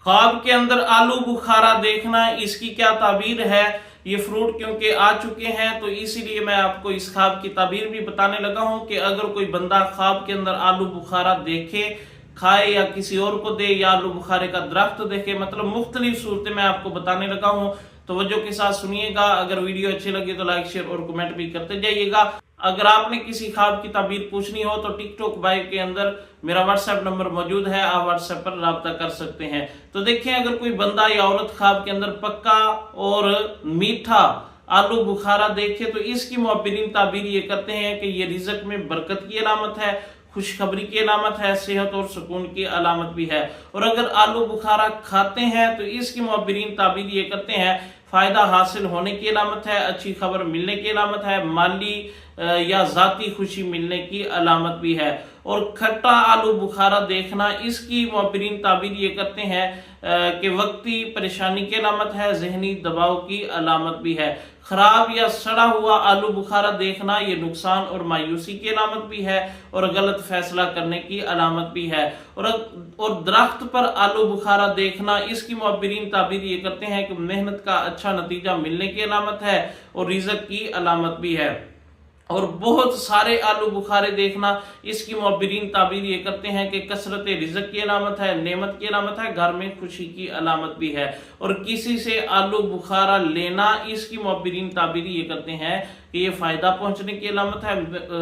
ख्वाब के अंदर आलू बुखारा देखना, इसकी क्या ताबीर है। ये फ्रूट क्योंकि आ चुके हैं तो इसीलिए मैं आपको इस ख्वाब की ताबीर भी बताने लगा हूं कि अगर कोई बंदा ख्वाब के अंदर आलू बुखारा देखे, खाए या किसी और को दे, या आलू बुखारे का दरख्त देखे, मतलब मुख्तलिफ सूरतें मैं आपको बताने लगा हूं। तो तवज्जो के साथ सुनिएगा। अगर वीडियो अच्छी लगी तो लाइक शेयर और कमेंट भी करते जाइएगा। अगर आपने किसी ख्वाब की ताबीर पूछनी हो तो टिकटॉक बायो के अंदर मेरा व्हाट्सएप नंबर मौजूद है, आप व्हाट्सएप पर राब्ता कर सकते हैं। तो देखिए, अगर कोई बंदा या औरत ख्वाब के अंदर पक्का और मीठा आलू बुखारा देखे तो इसकी मुअब्बिरीन ताबीर ये करते हैं कि ये रिज़्क में बरकत की अलामत है, खुशखबरी की अलामत है, सेहत और सुकून की अलामत भी है। और अगर आलू बुखारा खाते हैं तो इसकी मुअब्बिरीन ताबीर ये करते हैं फायदा हासिल होने की अलामत है, अच्छी खबर मिलने की अलामत है, माली या जाती खुशी मिलने की अलामत भी है। और खट्टा आलू बुखारा देखना, इसकी मुअब्बिरीन ताबीर ये करते हैं कि वक्ती परेशानी की अलामत है, जहनी दबाव की अलामत भी है। खराब या सड़ा हुआ आलू बुखारा देखना ये नुकसान और मायूसी की अलामत भी है और गलत फैसला करने की अलामत भी है। और दरख्त पर आलू बुखारा देखना, इसकी मुअब्बिरीन ताबीर ये करते हैं कि मेहनत का अच्छा नतीजा मिलने की अलामत है और रिज़्क की अलामत भी है। और बहुत सारे आलू बुखारे देखना, इसकी मुअब्बिरीन ताबीर ये करते हैं कि कसरत रिज़्क की अलामत है, नेमत की अलामत है, घर में खुशी की अलामत भी है। और किसी से आलू बुखारा लेना, इसकी मुअब्बिरीन ताबीर ये करते हैं कि ये फायदा पहुंचने की अलामत है,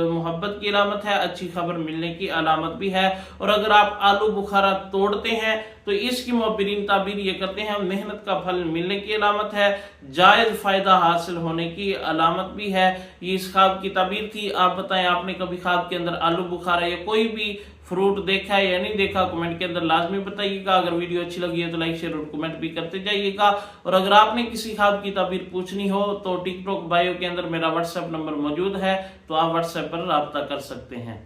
मोहब्बत की अलामत है, अच्छी खबर मिलने की अलामत भी है। और अगर आप आलू बुखारा तोड़ते हैं तो इसकी मुअब्बिरीन ताबीर ये करते हैं मेहनत का फल मिलने की अलामत है, जायज फायदा हासिल होने की अलामत भी है। ये इस ख्वाब की ताबीर थी। आप बताएं, आपने कभी ख्वाब के अंदर आलू बुखारा या कोई भी फ्रूट देखा है या नहीं देखा, कमेंट के अंदर लाजमी बताइएगा। अगर वीडियो अच्छी लगी है तो लाइक शेयर और कमेंट भी करते जाइएगा। और अगर आपने किसी ख्वाब की ताबीर पूछनी हो तो टिकटॉक बायो के अंदर मेरा व्हाट्सएप नंबर मौजूद है, तो आप व्हाट्सएप पर राब्ता कर सकते हैं।